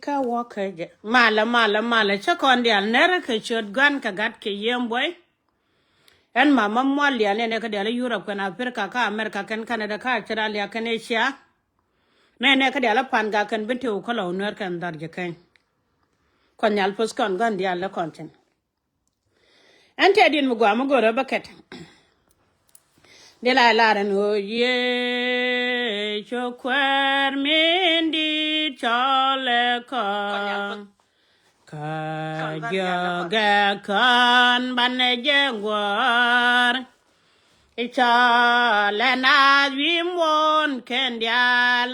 ka waka je mala cha kon dia nere ke chot gan ka gat ke yem boy en mama molya ne ka dia Europe kana Africa ka America kan Canada ka Australia kan Asia ne ka dia la pan ga kan binte ko lo ner kan dar je kan kon yal pos kon gan dia la konten ante din mu gwa mu go baket de la ran o ye chokwer mindi chale ka jaga kan bane jengwar chale na wimon kendial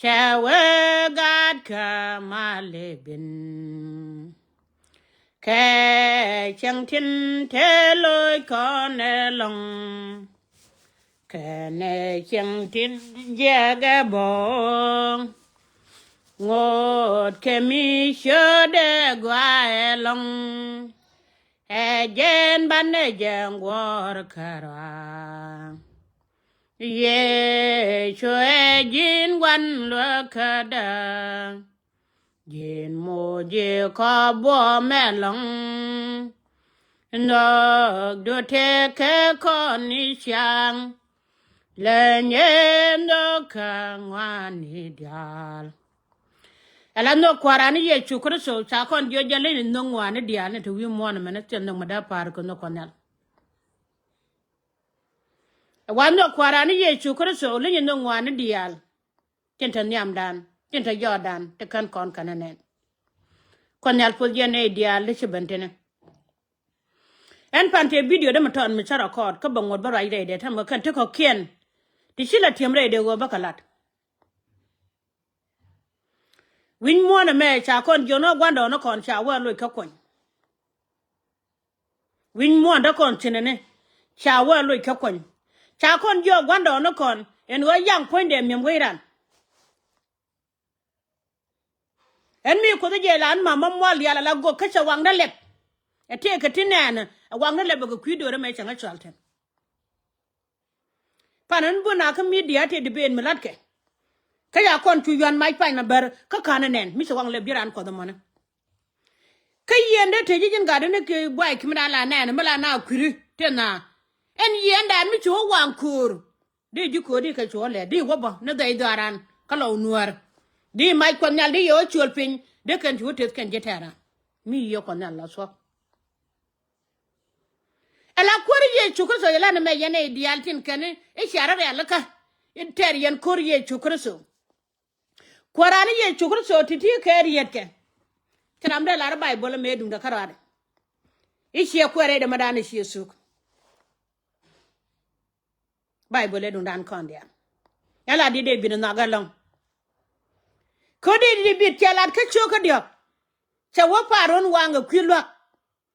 chawe gad kamalebin ke chang tin te loi con long ke ne chang tin jaga bong ngot ke mi shode gwa long e jen ban ne jeng war kara ye cho e jin wan lo kada Jin mo je ka bo me long no do te ke kon ni chang le nyen do ka ngani dial ala no kwarani ye chukru so cha kon jo jale ni no ngani dial ne to wi mo na mena ten no mada par ko no konal wa no kwarani ye chukru so le ni no ngani dial ten tan yam dan Tinta Jordan te kan kon kananen kon yal pol yene dia le chebentene en pante video de maton mi chara kod ka bangod bara ide de tam kan te ko kien ti sila tiemre de go bakalat win mo na me cha kon jono gwando no kon cha wa lo ka kon win mo da kon tinene cha wa lo ka kon cha kon jo gwando no kon en go yang point de mem wiran en mi ko de lan mama mol yala la go kacha wang da lep ete ka tinana wang da lep go kwido re me changa chalten panan buna ka media te de ben milat ke kaya kon tu yan mai pa na ber ka kana nen mi so wang le biran ko da mona kayende te jin ga de ne ke boy kimna la na mala na kwiri te na en yenda mi cho wang kur de ji ko di ka cho le di wo ba ne dai daran ka lo nuar di mai kon nyal di yo chul pin de kan ju tet kan jetara mi yo kon nyal la so ala kori ye chukru so yela na me yene ideal tin kan e shara ya laka inter yen kori ye chukru so korani ye chukru so titi keri yetke tanamde la bible me dum da karade e she kwere de madane she suk bible dum dan kon dia yala di de bi na galong Kodi di bit chalat ka choka diok. Cha waparon wanga kwilwa.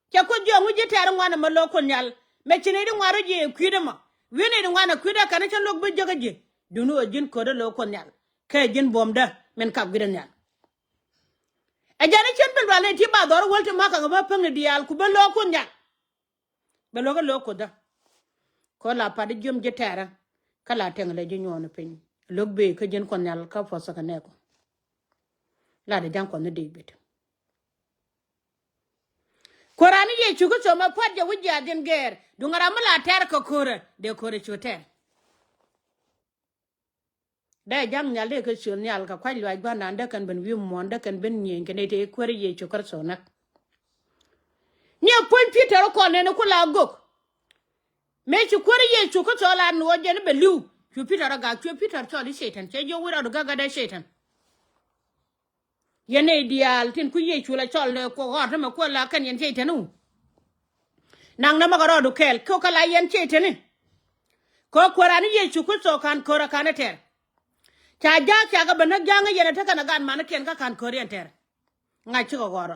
Cha ko jo nguje tar ngwana maloko nyal. Me chine di ngwaro je kwidama. Wini di ngwana kwida kana cha lok bejoga je. Dunu ajin kodo loko nyal. Ka jin bomda men kap gidan nyal. Ajana chen ben wale ti ba dor wolte maka ngaba pang di al ku be loko nyal. Be loko da. Ko la pa di jom je tara. Kala tengle je nyono pin. Lok be ka jin kon nyal ka fosa ka neko. La de jang kon de bit korani ye chugo so ma pat ja wujja den ger du ngara mala ter ko kore de kore chote de jam nyal de ko chul nyal ka kwai lwa gwa nan de kan ben wi mon de kan ben nyen ke de kore ye chukar so nak nya pon peter ko ne ko la gok me chu kore ye chukar so la no je ne be liu chu peter ga chu peter to di shetan che jo wura ga ga de shetan Yene ideal tin ku ye chula chol ko hot ma ko la kan yen chetenu nang na magaro do kel ko kala yen chetenu ko korani ye chuku so kan kora kanater cha ja cha ga bana janga yene ta kana gan man ken ka kan korien ter ngai chu goro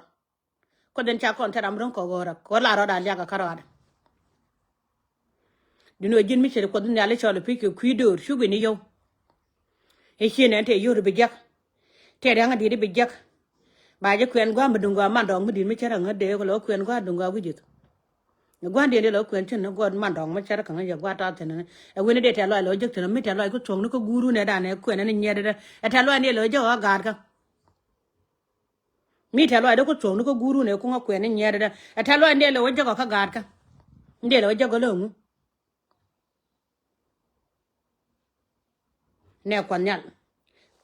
ko den cha kon teram ron ko goro ko la ro da ya ga karada dino jin mi chere ko dun ya le chol pi ku kwido shubi ni yo e chene te yo be jak te da ngadi de bijak ba je kwen gwa mdungwa mandong mudi mi chara ngade ko lo kwen gwa dungwa wujit gwa de lo kwen chen go mandong ma chara kan ya gwa ta ten e woni de te lo jek ten mi te lo ko chong no ko guru ne da ne kwen ne nyede de te lo ne lo jo ga ka mi ta lo da ko chong ko guru ne ko ngakwe ne nyere da ta lo ndele wo jago ka gad ka ndele wo jago lo mu ne ko nyal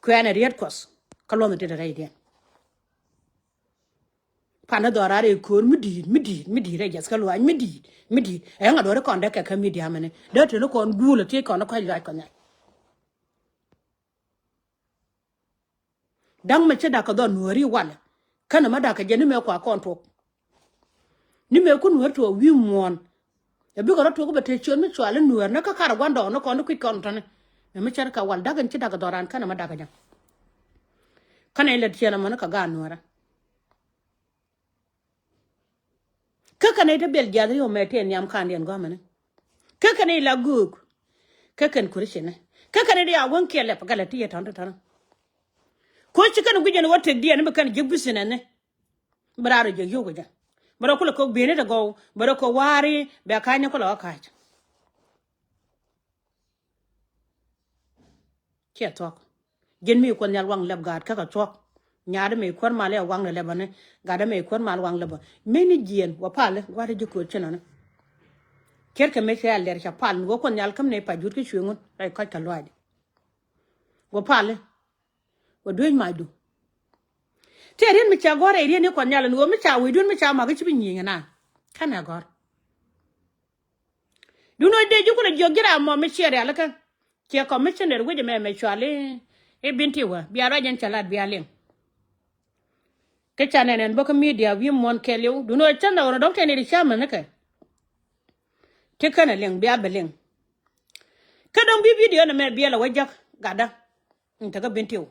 kwen riet kos ka lo mete da ide pana dorare ko midi re jas ka lo an midi e nga do re kon da ka midi amane da to no kon gulo te kon ko la ko nyal dang me che da ka do nuori wala kana ma da ka je ni me kwa kon to ni me ku nuor to wi mon e bi ko to ko bete chon me chwale nuor na ka kar gwando no kon ku kon tane me cher ka wal da gan che da ka doran kana ma da ka jam kana ile tiena man ka ga nuora ka ne te bel jadri o mete nyam kan den go mane ka ne la guk ka kan kurishine ka ne ya won kele pa galati ya tan tan ko ci kan gujen wote dia ne kan jibbisine ne braro je yogo ja baro kula ko bene da go baro ko wari be kanya ko la ka ci tok gen mi ko nyal wang leb gad ka tok nyaade me kon male wang le bane gada me kon mal wang le ba meni jien wa pale wade jiko chenana kerke me se aller cha pal go kon nyal kam ne pa jut ke chungun ay ka ta loade wa pale wa doin madu te ren mi cha gore ren kon nyal no mi cha wi dun mi cha ma ga ci bi nyinga na kana gor duno de juko le jogira mo mi chere ala kan ke commissioner wuje me chwale e binti wa biara jan chalat bialem ke chanenen boko media wi mon keleu duno chanda wona doctor ne chama ne ka te kana leng bia beleng kadon bi video na me biela wajak gada ntaga bintiu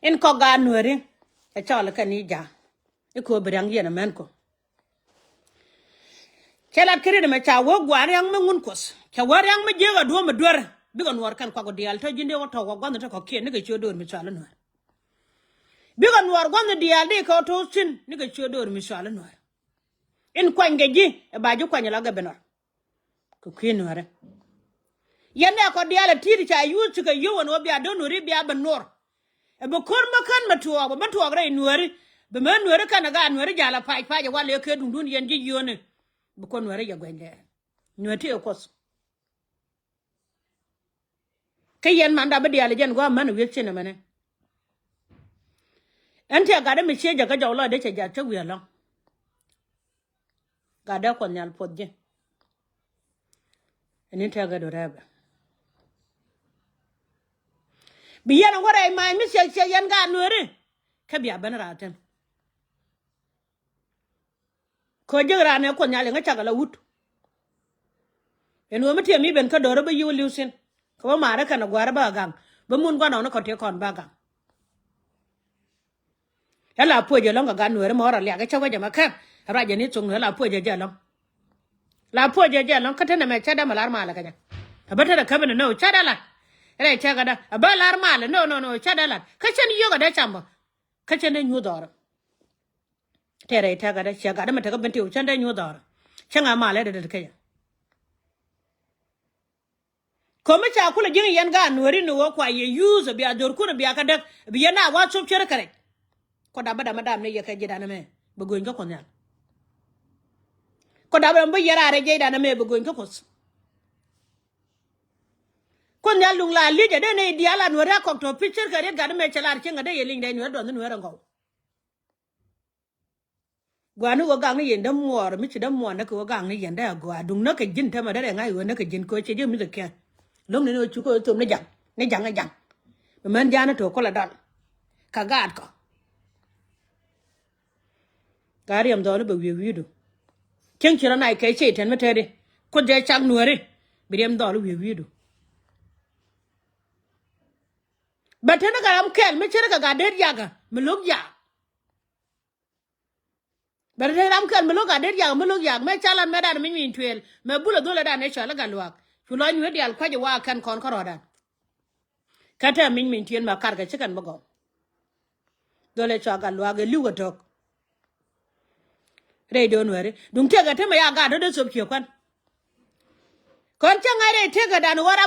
en ko ga nuore e chala kanija e ko brang yena men ko chalat kire me cha wo gwar yang mengun kos cha war yang me jega do me dor bi ko nuor kan ko dial to jinde wo to go gondo to ko kien ne ga chodor me chala nuor biga nuar gwanda dialde ko to sin ni ga chodor mi shala nuar in kwange ji e baaju kwanya la ga benor ko kwinore yende ko diala tiri cha yu tuka yu won obi adonori bi abanor e be korma kan matuwa ba matuwa re nuari be men nuari kan ga nuari jala pai pai wale ke dundun yenji yone be ko nuari ya gwende nuati e kos kayen manda be diala jen go man wi chene mane ante gada mi cheja ga jawlo de che ja che wi lo gada ko nyal podje eni ta ga do raba bi yana wara mai mi che yan ga nore ka biya ban raten ko jegra ne ko nyal nga chaga la wut eno mi te mi ben ka do ba yu lusin ko ma ra kana gwara ba gang ba mun gwa no ko te kon ba gang la poje longa ga nuere mo ora ga chawa jama kan raje ni chung la poje je long la poje je long katana me chada malar mala ga abata da kabana no chada la re chaga da abalar mala no chada la kachen yoga da chamba kachen ne nyu dor tere ta ga da chaga da mata ga bente u chanda nyu dor changa mala da kaya ko me cha kula jin yan ga nuere no kwa ye use bi ador ku bi aka da bi yana wa chop chere kare ko da bada madam ne yake jida na me bugoin ko konya ko da ban yara re jida na me bugoin ko kos konya lung la lije de ne diala no ra ko to picture ka re ga me chalar chenga de yeling de no do no ra ngo gwanu go gang ne yenda muor mi chi da muor na ko gang ne yenda go adung na ka jin ta ma da ngai go na ka jin ko che je mi de kya long ne no chu ko to ne jang man jana to ko la dal ka gad ko gari am dole ba wi do ken kira na kai ce tan mutare ko je chang nuore bi am dole wi do batana ga am kel me chere ga der yaga me log ya batana am kel me log ga der yaga me log ya me chalan me da me min twel me bula dole da ne chala ga luak chulo nyu di al kwaje wa kan kon ko roda kata min tien ma kar ga chikan bago dole cha ga luak ga liwa tok re do nuore dum tega te ma ya ga do so pio kwan kon changa re tega dan wara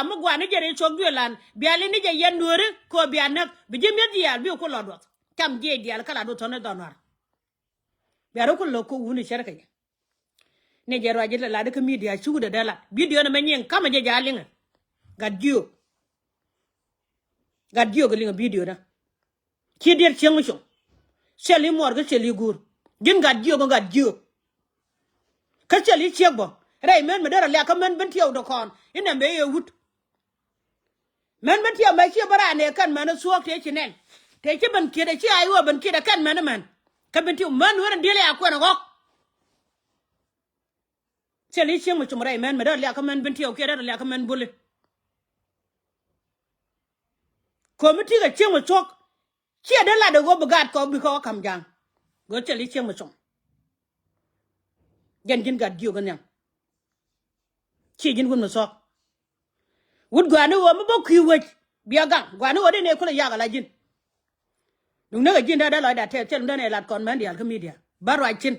mugwa ni jere chogyo lan biali ni je yen nuore ko bianak bi je me dial bi ko lodot cham je dial kala do tone donwar bero ko loko wuni sharka ne jero ajita la de media chu de dala video na menyen kama je jalinga gadio ga linga video da ki der chengu cho seli mor ga seli gur gin gadio ka seli chegbo ray men me dara la ka men ben tiyo do kon ina me ye wut men ben tiyo ma chi bara ne kan man suok te chinen te chi ban ki de chi ayo ban ki da kan man ka ben tiyo man wora dele akwa na gok seli chengu cho ray men me dara la ka men ben tiyo ke dara la ka men bule committee ga chengu chok chia de la de go bagat ko bi ko kam jang go seli chengu cho gen gad dio gan yang chi jin gun so wud gwa no mo bo ki wet bia gang gwa no de ne ko ya ga la jin dung na ga jin da la da te tel ne lat kon man dial ka media barwa chin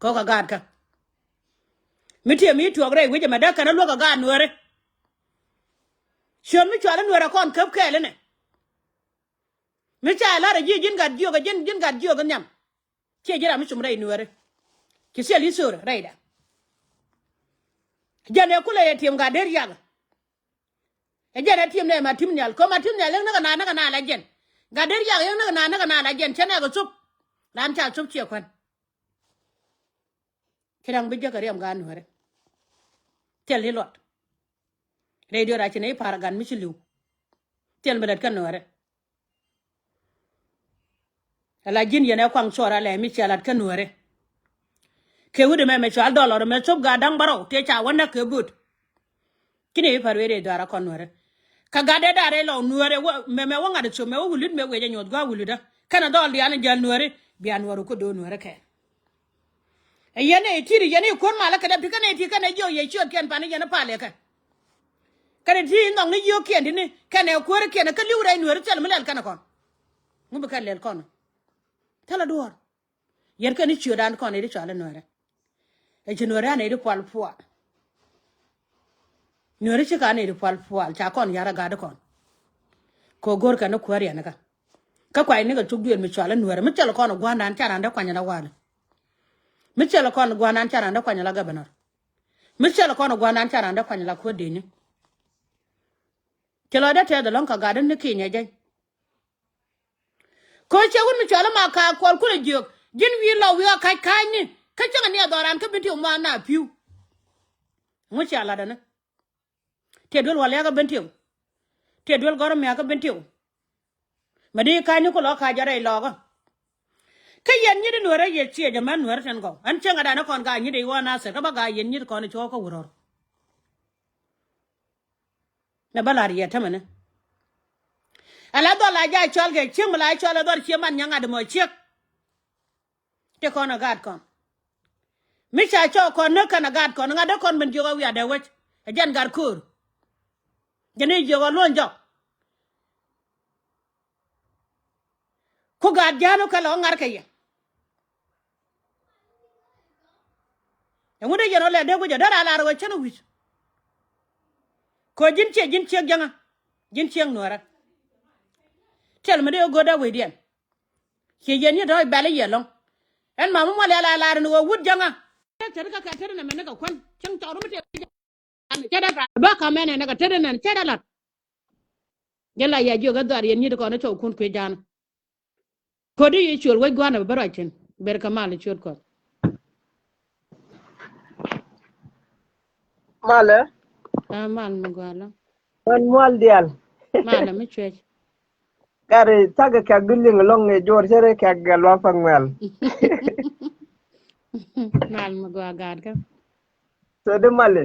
ko ka gad ka mi tie mi tuog re wi ma da kana lo ka gad no re shon mi chwala no ra kon kap ke le ne mi cha la re jin gad dio ga jin gad dio ga nyam che jira mi chum re no re ki se li sur re da jane kula ya tiem ga der yaga e jane tiem ne ma tim nyal ko ma tim nyal na na la jen ga der yaga na la jen chana ga sup lan cha sup che kwan kirang bi jaga riam gan hore tel hi lot radio ra chene para gan mi chilu tel bedat kan hore ala jin yana kwang chora le mi chalat kan hore ke wude me chal dollar me chop ga dang baro te cha wanda ke but kini parwere dara kon hore ka gade dare lo nuore me wanga de so me wulit me weje nyot ga wulida kana dol ya jal nuore bian waru ko do nuore ke yene tiri yene kon mala ka da pikane ti kana jo ye chot ken pani yene pale ka kana ti ndong ni yo ken ni kana ko re ken ka liure nuore tel melal kana kon nguba ka lel kon tala duor yer ka ni chudan kon ni chala nuore e nuore ne ri pal puwa nuore chi ka ne ri pal puwa cha kon yara ga de kon ko gor ka no kwari anaka ka kwai ni ga tugduel mi chala nuore mi chala kon gwanda an cara nda kwanya na wala mi chala kon gwanda an cara nda kwanya la gabanor mi chala kon gwanda an cara nda kwanya la ko deni kelo da te da lon ka gaden ni kinya jai ko che won mi chala ma ka ko ku le jok jin wi lo wi ka kai ni ka changa ni adoran ka binti ma na piu mu chala da na te dol wala ga binti te dol goro mi ga binti ma di kai ni ko lo ka jare lo ga ka yen ni no re ye che jaman no re tan go an changa da na kon ga ni de wa na se ka ba ga yen ni ko ni cho ko wuro na balari ya tamana ala do la ja chol ge chim la chol do chi man nyanga de mo chek te ko na gad kon mi cha cho ko no kana gad kon nga de kon ben jo ga wi ade wech jan gar kur jene jo ga lon jo ko gad jano kala ngar ke ya ngude jeno le de ko jo dara la ro cheno wi ko jin che janga jin cheng no ra tel me de go da we dien che yen ni do bale yelong en ma mo le la no wud janga tere ka tere na me ka kwan chang to me te che da ba ka me ne ka tere na che da la yalla ya jo ga dar yen ni ko na to kun kwe jan ko di yi chul we gwana ba ra chen ber ka mal chul ko mala mal mo gwala man mwal dial mal me chwe kare taga ka gulling long e jor sere ka galwa pangwel mal mo gwa gad ka so de male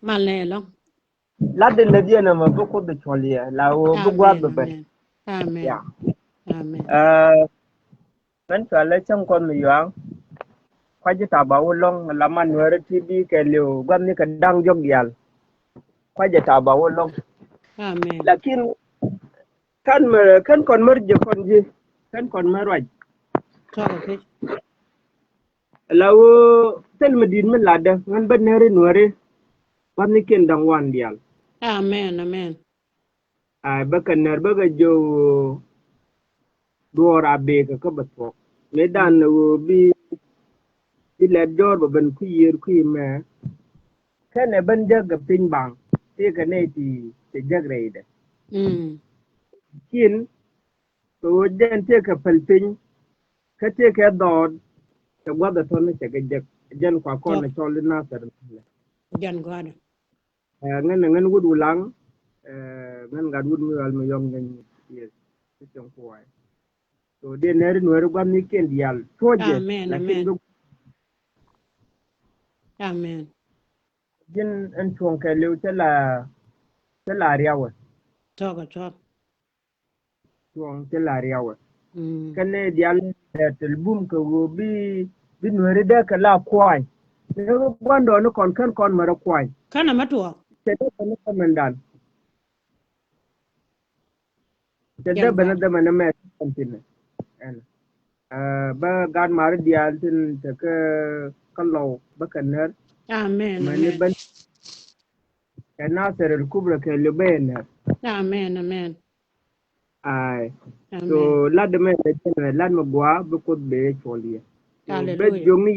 mal ne lo la de le diena ma beaucoup de cholia la o bugwa bebe amen ya amen man chale cham kon mi yang kwaji ta ba wo long la man were tv ke leo gwam ni ka dang jog yal kwaji ta ba wo long amen lakin kan kon mer je kon ji kan kon mer waj to ke lawo tel medin men lada ngan ban nere nuare ban ni ken dang wan dial amen amen ay bakan ner baga jo dora be ka bato medan bi le dor ba ben ku yer ku me kene ben jag pin bang te ka ne ti te jag reide kin to den te ka palpin ka te ka dod ka gwada ton ne ga jag jan kwa kon to na chol na sar jan goda ngan wudu lang ngan ga wudu mi wal mi yong ngan yes ti chong ko ai to de ner no ro gwam ni ken dial toje amen lakin amen do amen jin en chong ka lew te la riawa to ga to chong te la riawa mm kane dial tel bum ko go bi no re da ka la kwai ne ro gwando no kon kan kon mara kwai kana matuwa te da ko no mandan te da jan bana goda da mana me kontin en ba gan mar dial tin te ka lo ba kaner amen mane amen ban kana ser el kubra ke le ben amen amen ai so amen lad me de tene lad me gwa bu ko be choli so bet hallelujah jongi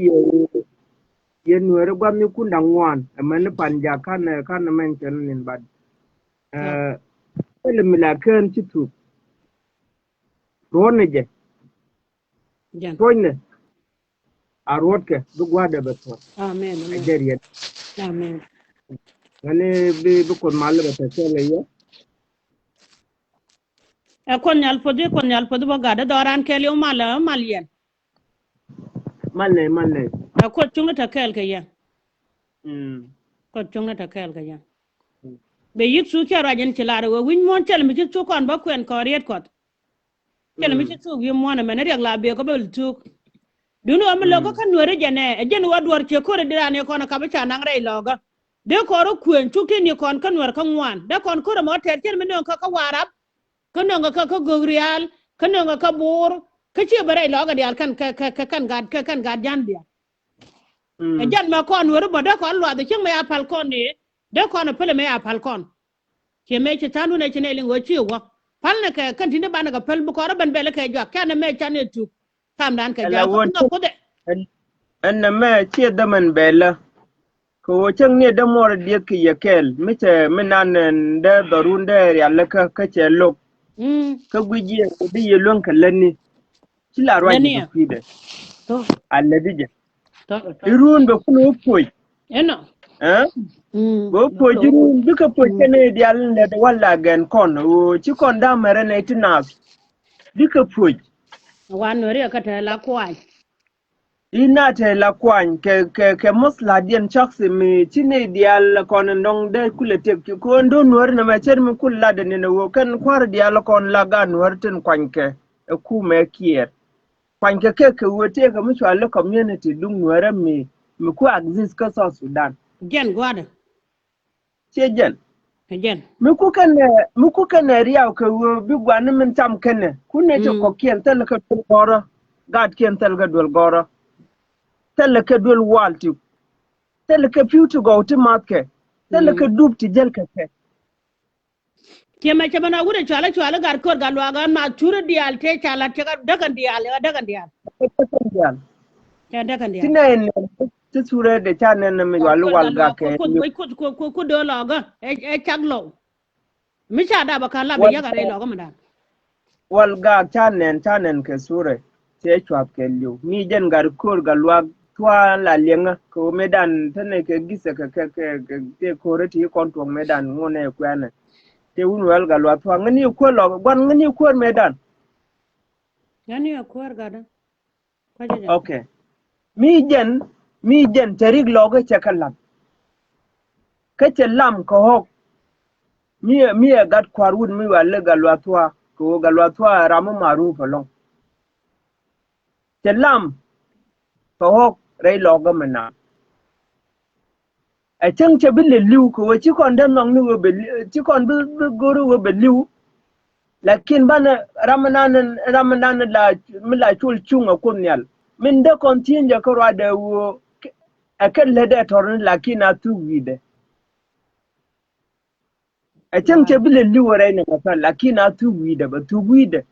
ye nuere gwa mi kunda ngwan amane panja kan men chen nin bad to ele mila ken chitu rone je jan toyne a rotke bu gwa de beto amen a amen jeriye amen ngane bi ko mal ba ta tele ye e kon nyal podi bo gada doran kel yo malien malle e ko chunga ta kel ke ya mm ko chunga ta kel ke ya be yik su ke rajen tilare wo win mon tel mi tu kon ba kwen ko riet kot tel mi tu gi mon me ne reg la be ko bel tu dunu am logo kan nore jene e jen wadwar ke ko dirane kono ka ba nang rei logo de ko ro kwen chuki ni kon kan war kan wan de kon ko mo ter tel mi non ka warap kan non ka gogrial kan non ka bur ka ci bare logo dial kan kan gad jan dia e jan ma kon wor bo de kon lo de ching me apal kon ni de kon pele me apal kon ke me ci tanu ne ci ne lingo ci wo pal ne ka kan tinde ban ga pel bu ko ban bele ke jo kan me chane tu kam dan ka ala ja ko won no ko de en me che da man bela ko wacin ne da mor da yake yakel mace minan da darun da yalla ka ce lok ka guji da yelon kallan ne kila raji Nania. ga fide To. alladije To. To. irun da kuma koi Eno. eh go ko jiru duka ko kene da yalla da walla gan kon o ci kon da mare ne tinas duka poj Wan wari ka ta la kwai. ina ta la kwan ke musla dian chaksi mi chine dial kon ndong de kule tek ko ndo nuor na ma cher mi kul la de ne wo kan kwar dial kon la ga nuor ten kwanke e ku me kier kwanke ke wote ga mu chwa community dung nuor mi ku exist ka so Sudan Gen gwada. chejen Gen. mi ku kan riya ka wo bi gwan min tam kene ku ne to ko kien tel ka dul goro gad kien tel ga dul goro tel ka dul walti tel ka piutu go ti matke tel ka dub ti jel ka ke Ke ma chabana gure chala gar kor ga lwa ga ma chura dial te chala te ga dagan dial. Te dagan dial. tina en ti sure de chanen na mi Gar wal kor wal ga ga lwa ke ko do lo ga e chaglo. Mi cha da ba kan la be wal ya ga re lo ga ma da. wal ga chanen ke sure te chwap ke liu mi jen gar kor ga lwa twa la lenga ko medan tane ke gise ke te kore ti kon to medan ngone kwene te un wal ga lwa twa ngani ko lo gwan ngani ko medan Yani ya kor ga da. Ko je ja. okay mi jen terig logo chakalam kace lam ko hok mi gat kwarun mi wale galwatwa ko galwatwa ramu maru falon ce lam ko hok rai logo mana a can ce bi liu ko ci kon den nong ni wo be ci kon bi goru wo be liu lakin bana ramanan la mi la chul chunga kunyal min de kon tinja ko rade wo akan lede torn lakin atu wide a can ce bile liwore ne masal lakini atu wida ba tu wida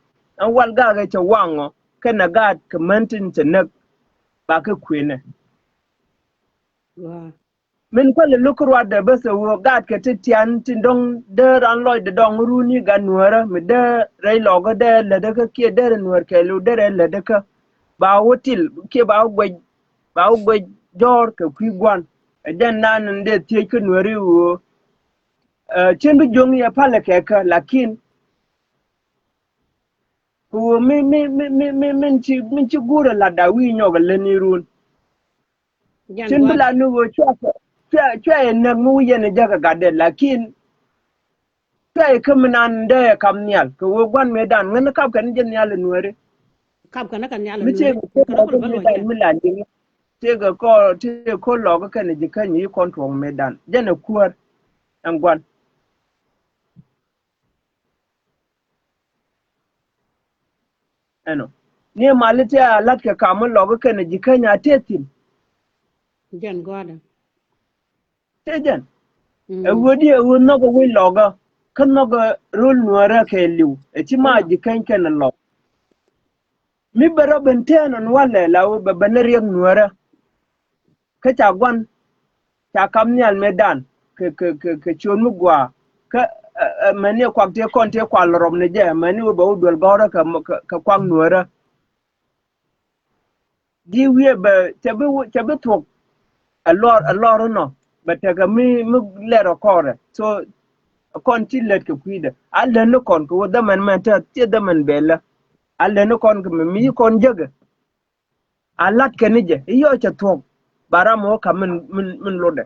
an wal ga cha wango kana ga kamantin tanak ba ka kwene Wow. min ko le lukurwa da basa wo ga ka titian tin dong de ran loy de dong runi ga nuara mi de rai logo de le de ka ke de nuar ke lu de le de ka ba wotil ke ba gwe jor ka kwi gwan den nan de tie ka nuari wo chen bi jong ya pale ke ka lakin ko min ci gura la da wi nyoga le ni run Jan chen bi God. la nu wo chwa na mu ye ne jaga ga de lakin chwa ka minan de kam nyal ko wo gwan me dan ngana kap kan jen nyal nuari Kap kana kan yala mi ce nuere. ko Kana lo kul ko me balwa dan jan. mi la ni te ko lo ko kan ji kan yi kontrol me dan jana kuar an gwan ano ni malite a lat ka kam lo ko kan ji kan ya tetin Jan God. te jan e Mm. wodi e won no ko wi lo ga kan no ga rul nuara ke liu e ti ma Hello. ji kan kan lo mi baro ben tenon wala la wo be banariya nuara ka ta gwan ta kam nyal me dan ke chon mu gwa ka mani kwak te kon te kwal rom ne je mani wo ba udol gora ka kwang nuora di wie ba te be tok a lor no ba te ga mi le ro kore so kon ti let ke kwida alle no kon ko da man man ta te da man bela alle no kon ko mi kon jega alat ke ni je yo cha tok baramo ka min lode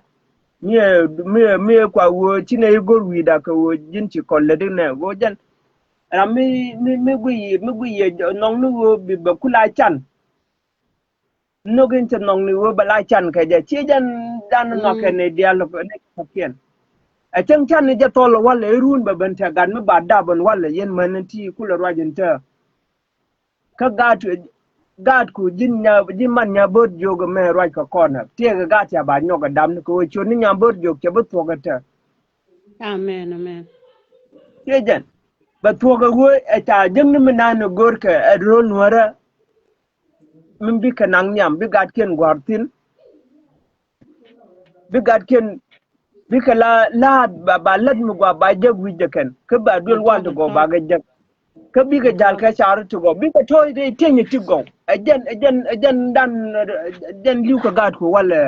mie kwa wo chine igor wida ka wo jinchi kolle ne wo jan ra mi gwi nong nu wo bi ba kula chan no gin chen nong ni wo ba la chan ka ja chi jan dan no ke Mm. ne dia lo ne ka kien a chen chan ni ja tol wala run ba ban ta gan mi ba da ban wala yen man ti kula rajin ta ka gat ku jin man nya bot jogo me raj ka kona tie ga gat ya ba nyoga dam ko chun ni nya bot jog ke bot to ga ta Amen. Amen. Yejen, ba tuoga wo eta jeng ni minano gorka a rol nwara min bi ka nang nyam bi gat ken gwartin bi gat ken bi ka la ba lad mu gwa ba jeg wi jeken ka ba dol wan to go ba Atok. ga jeg ka bi ga jal Atok. ka char to go bi ka toy de tenye ti go ajen dan liu ka gat ko wala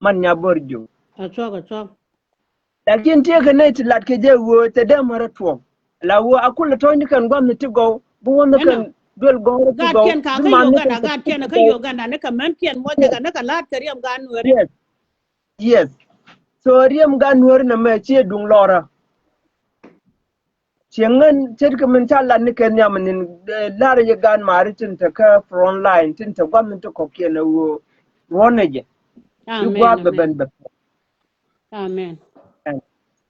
man nya borjo Atok. Atok. lakin te ka ne ti lat ke je wo te de mara tuo la wo akula to ni kan gwam ti go bu won Eno. kan dol go ti God go ken ka bi ka man ni kan Uganda. God ken ka Uganda. Ne ka men ken mo jaga ne ka lat kariam ga nuere. yes yes so riem ga nuor na me che dung lora chengen ted ka men chala ni ken yam nin lar ye gan mari tin ta ka front line tin ta gwam to ko ke na wo woneje bi gwa Amen. be ben Amen. be Amen.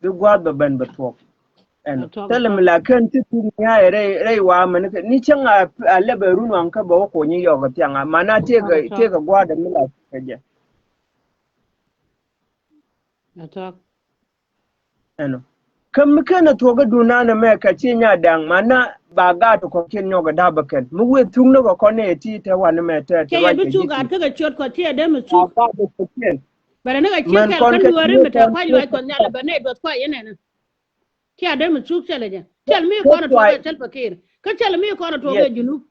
bi gwa be ben be to en Atok. tele mi Atok. la ken ti tu ya re wa man ni chen a le be run an ka bo ko ni yo ga tianga mana te Atok. ga gwa da mi la ka je Atok. eno kan mi kana to ga duna na me ka ci nya dang mana ba ga to ko ken nyoga da ba ken mu we tung no ko ne ti te wa na me te Ke wa ye ke bitu jiti God ka chot ko tie de ba mutu. ga to ko ken Bara ne ka man chikal kon kan ka nuere ni me ta kon kwa ko ywa ko nyala ba ne dot kwa yene ne. Kia de mutu chele je. Chel mi ko ko na ko to ga chel fakir. Ka chel mi ko na to yes ga junu.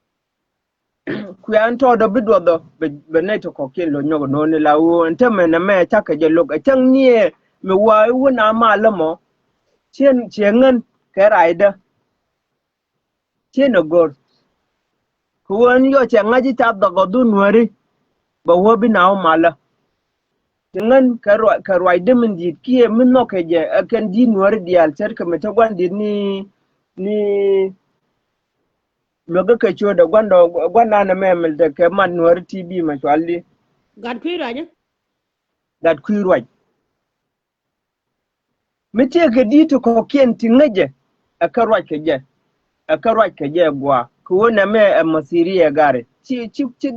ku an to do bidwo do be ne to ko ken lo nyogo no ne la wo ente me na me ta ka je lo ga chang ni me wa wu na ma la mo chen ke raida chen ogor ku won yo che ngaji ta do go du nuori ba wo bi na o mala ngan ka roi de min dit kie min no ke je kan di nuori dial cer ka me to gwan dit ni lo ga ke cho da gwan na me mel de ke man nuori tv ma chwali God kwira je. dat ku roi mi te ke di to ko kien ti ngaje a ka roi ke je gwa ku wona me a masiri ya gare ci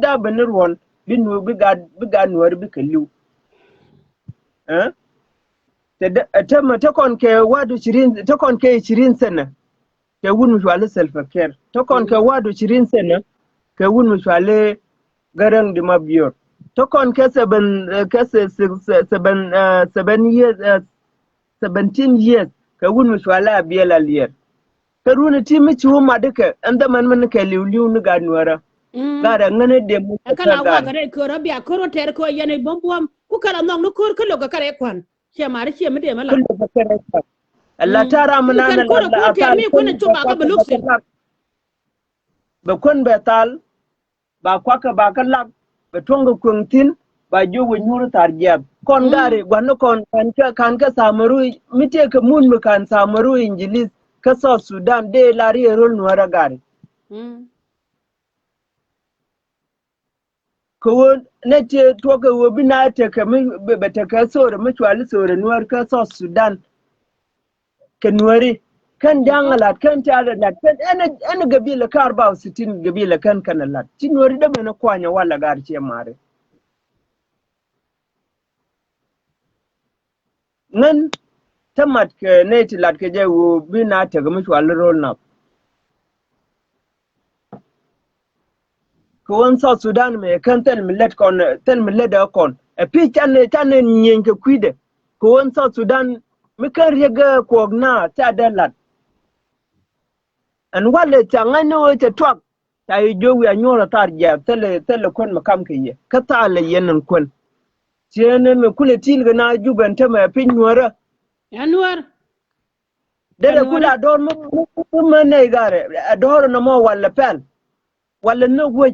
da benir won bi nu bi ga nuori bi ke liu eh ta kon ke wadu 20 ta kon ke 20 sana ke wun mishwale self-care. Tokon ke wadu 20 sene, ke wun mishwale garang di mabiyor. Tokon ke 17 years, ke wun mishwale abiyela liyer. Ke runa ti michi wuma duka, anda man ke liwliw ni ganwara. Gara ngane de mu kala wa gare ko rabia ko roter ko yene bombuam ku kala nong no ko lo ga kare kwan che mari che me de mala kullu bakare ka Allah tara mana na ko ko ter mi ko ne chuba ga beluksin ba kon betal ba kwaka ba kalak ba tonga kuntin ba jogo nyuru tarjab kon gare gwanno kon kan ka samaru mite ka mun mu kan samaru injilis ka South Sudan de lari rol nuara gare ko ne ce to ka wo bina ta ka mi ba ta ka so da mutuwali so da nuwar ka South Sudan ka nuwari kan dangalat kan tare da kan ana gabila ka 64 gabila kan kanalat ci nuwari da mana kwanya wala garce mare nan tamat ka ne ti lat ka je wo bina ta ga mutuwali rol na ko won South Sudan me kan tel millet da kon e pi tan nyen ka kwide ko won South Sudan mi kan riga ko na ta dalat an wale ta ngano ta twak ta yi jowi a nyora tar ja tele kon makam ke ye ka ta le yenen kon tiene me kule tilga na juban ta me pin nwara anwar dede kula dor mu ne gare dor no mo wala pel wala no wo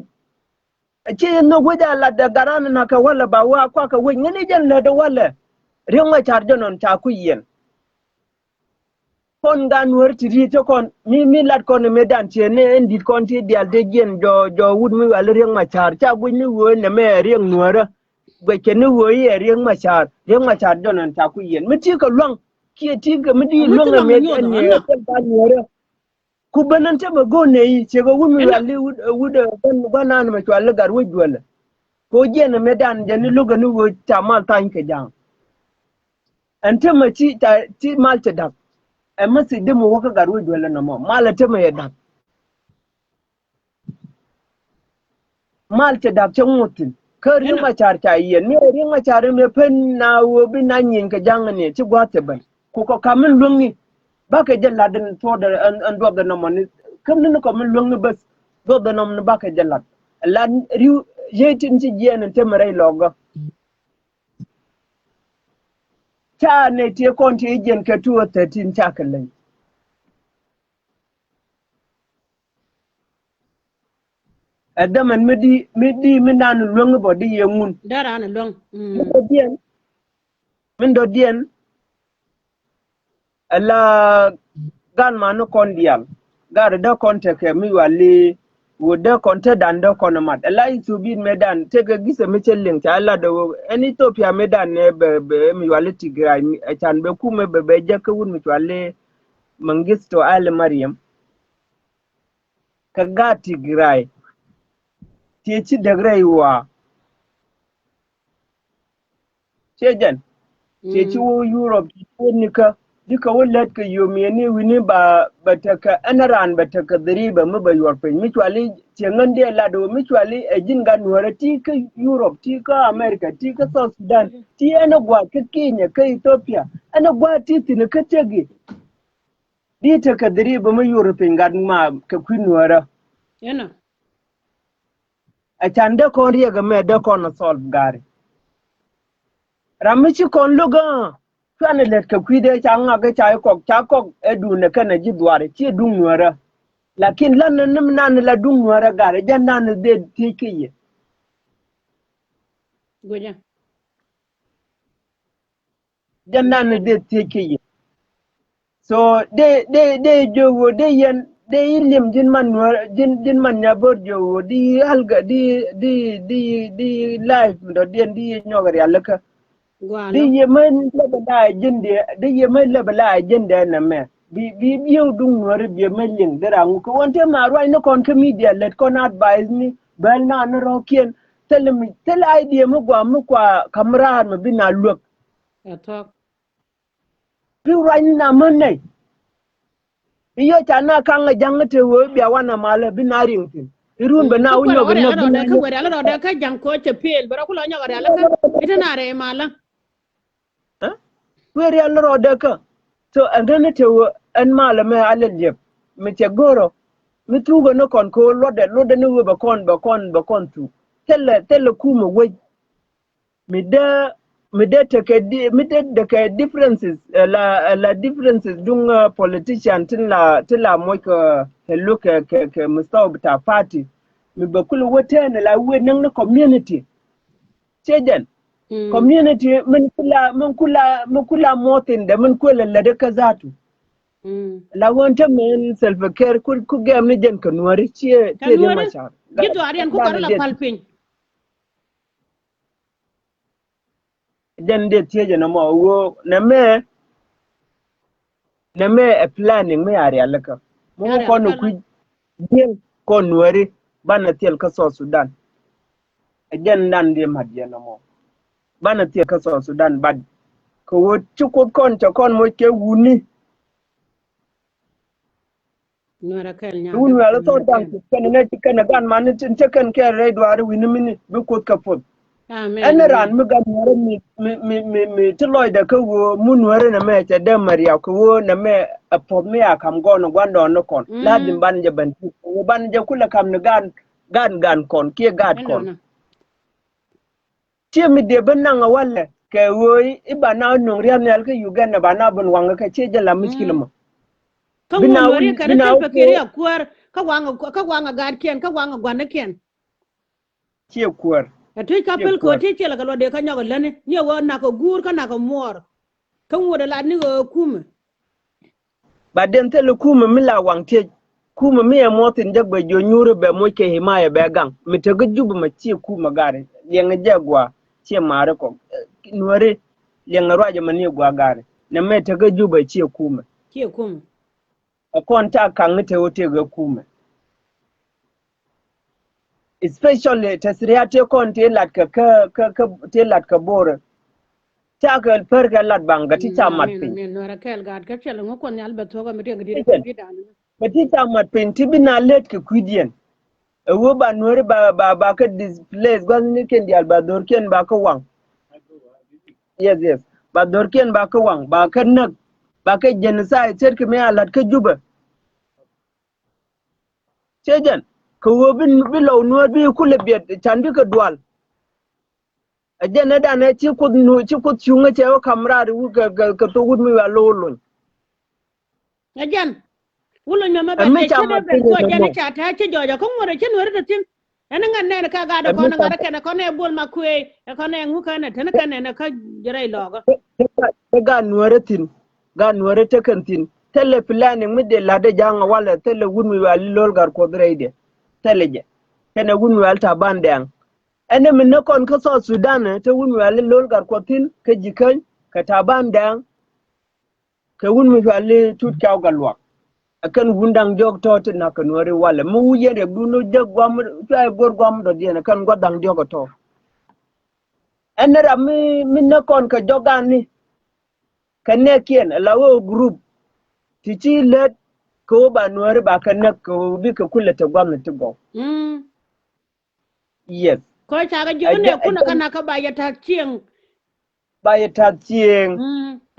ce no goja la da garana na ka wala ba wa kwa ka wo ngene jan la da wala ringa charge non ta ku yen kon gan werti rito kon mi lat kon medan tiene endit kon ti dial de gen jo wud mi wala ringa char cha bu ni wo ne me ring nuara gwe ke ni wo ye ringa char donon ta ku yen mi ti ka long ki ti ka mi di long me ne ta ba nuara ku banan ta ba go ne yi ce go wud mi wala wud ban nan ma wala gar wud wala ko je ne medan je ni luga ni wo ta mal tan ke jang ante ma ti mal ta da a masi dimu waka garu dole na mo malata mai da malta da can mutun kari ma charta yi ne ri ma chare me pen na wo bi na yin ka jang ne ci gwate ban ko kamin lungi baka jalla din to da an do da na mo ni kam ni ko min lungi bas do da na mo baka jalla la ri jetin ci jenen te mare logo ta ne te kon te jen ka tuwa 13 takalai adaman midi minan long body yemun dara na long min do dien ala gan manu kon dial gar da kon te ke mi wali wo da kon te dan da kon mat ala isu bin medan te ga gisa mi chelling ta ala do en Ethiopia medan ne be mi wali Tigray chan be kuma be jaka wun mi wali Mengistu al Maryam ka ga Tigray ti ci da rayuwa cejan ce ci wo Europe ko nika duka wallat ka yomiyani wini ba bataka anaran bataka dariba mu ba yorpe mitwali ce ngande la do mitwali e jin ga nuwara ti ka Europe ti ka America ti ka South Sudan ti ana gwa ka Kenya ka Ethiopia ana gwa ti tin ka tege di ta ka dariba mu Europe ga ma ka kunwara yana a chande kon riga me de kon solve gari ramichi kon luga kana let ka kwide changa ga chai kok edu ne kana ji dware chi dung nuara lakin lan nim nan la dung nuara gari jan nan de tikiye goja jan nan de tikiye so de jowo de yen de ilim jin man nuara jin man ya bor jowo di halga di life do den di nyogari alaka di yemen labala jinde na me bi biu dung nuari bi melin derang ko wonte ma roi no kon media let kon advise ni bel na no rokien tel idea mo gwa mo kwa kamra mo bina luk atok bi roi na money iyo chana kanga jangate wo biya wana mala binaring tin irun bana ka unyo wore gna ala rode ka wore ala rode ka jang ko che pel bara kulo nya gore ala ka itana re mala weri ala rode ka so andane te wo an mala me ala jep me che goro mi tugo no kon ko lode no ba kon tu telle kuma we mi de te ke differences la differences dung politician tin la mo ko hello ke mustaw bita party mi ba kulu wote ne la we nang na community chejen community min kula motin da min kula la de kazatu la wonta men self care ku gem ni jen kanwari ce ne machar gitu arian ku kar la palpin den de tieje na mo wo na me a planning me ari alaka mo ko no ku den ko nwari bana tiel ka so Sudan den nan de madiya na mo bana tiel ka so Sudan bad ko wo chukut kon to kon mo ke wuni nora kel nya wuni ala to dan kan ne kan gan man tin kan ke re dwar wini mini bi ko ka pot amen ana ran mi ga nware mi tiloy da ko wo mu nware na me ta da mariya ko wo na me a pop me akam go no gwando no kon la dim ban je ban wo ban je kula kam ne gan kon ke gad kon tie mi de ban nan wala ke wo iba na no riam ne alka Uganda ba na bun wanga ka ce je la miskilma ka wo nware ka da ta kere akwar ka wanga gad ken ka wanga gwana ken ke kuwar ati kapel ko ti chela ka lode ka nyago lane ni wo na ko gur ka na ko mor ka ngode la ni go kume ba den tele kuma mila wangte kuma miya motin jagba jo nyure be mo ke himaya be gang mi te gujubu ma ci kuma gare yenga jagwa ci mare ko nuare yenga raje mani gwa gare na me te gujuba ci kuma a konta kan te wote ga kuma especially tasriyate konte lat ka te lat ka bore ta ka perga lat banga ti ta mat pin min no rakel gad ka chelo ngo kon yalbe to ga mi te gidi ko bidana Petit mat penti bina let ke kudien. Ewo ba nori ba ka displace gwan ni ken dial ba dorken ba ka wang. Yes. Ba dorken ba ka wang ba ka nak ba ka genocide ter ke me alat ka juba. Sejan ko wo bin bilaw no bi kule biet tandi ka dual. Ajena da na ci kud no ci kud chunga ce wa kamra ru ka to gud mi wa lolon. Ajan wulo nyama ba de chede be ko jani chata ci jojo ko ngore ci nore tin ene nganne ka ga da ko na ngara kana ko ne bol makwe ko ne ngu kana tan kana na ka jirai logo ga nore tin ga nore te kan tin tele planning mi de la de janga wala tele wunmi wali lol gar ko dreide tele je kana wunmi wal ta bandang ene min ne kon ko so Sudan te wunmi wali lol gar ko tin ka jikan ka ta bandang ka wunmi wali tut kaw galwa akan wundang jog to na kan wari wala mu yere bunu de gwam tay gor gwam do dina kan godang jogo to enera mi ne kon ka jogani kan ne kien lawo group tichi let ko ba nuwari ba kan ne ko bi ka kullata gwamnati go yes ko ta ga jone kuna kana ka ba ya ta cien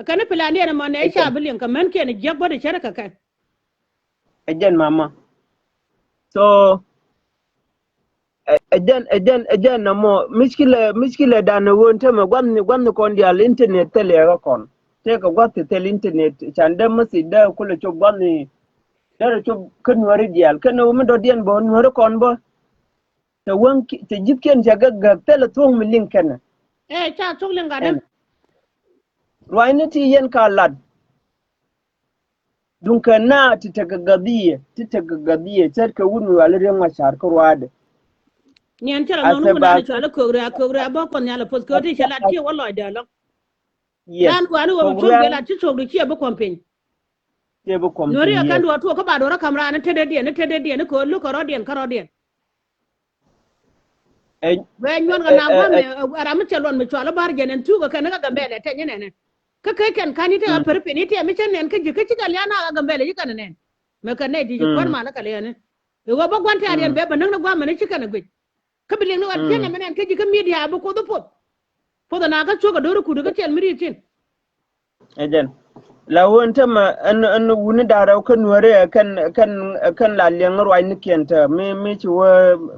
kana pilani ne mo ne sha bilin ka men ken jabbo da sharaka kai again mama so again na mo miskile da na wonta ma gwamni kon dia internet tele ga kon te ka gwate tele internet chande masi da kula cho gwamni da cho kan wari dial kan mo do dien bon wari kon bo te won te jitken jaga ga tele tong mi link kana cha tok linga da ruwainati yen ka lad dunka na titagagadiye tarka wunu walire mashar karwade nyen tara no no na chala kogra ba kon yala pos ko ti chala ti wallo da lo dan ko alu wo to gela ti to ri ba kompen nori akan do to ko ba do ra kamra na tede die ne ko lu ko rodien karodien we nyon ga na ba me ara mi chalon mi chala bar jenen tu ko kan ga gambele te nyene ne ka kai kan kanite a perpe ni te mi chen nen ka ji ka ci gal yana ga gambele yi kan nen me ka ne di kwar ma la ka le ne e go ba gwan ta den be ba nang na gwa ma ne chika na gwe ka bi le no an chen na men ka ji ka media ba ko do po da na ka cho ka do ku do ka chen mi tin ejen la won ta ma an wuni da raw kan wore kan la leng roi ni kenta me ci wo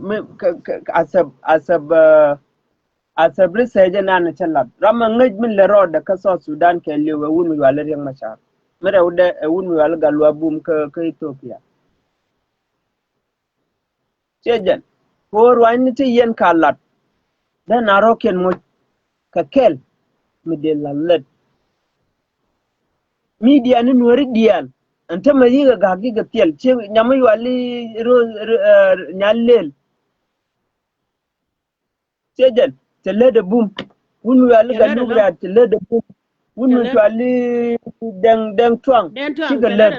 me asab riseje na na chalab rama ngej min le roda ka so Sudan ke lewe wun mi wala reng machar mere ude wun mi wala galwa bum ka Ethiopia chejen por wani ti yen kalat da na roken mo ka kel mi de lalet media ni nuori dial anta ma yiga gagi ga tiel che nyama wali nyalel chejen telede bum wun mi wala galu gra telede bum wun mi wali deng twang chiga led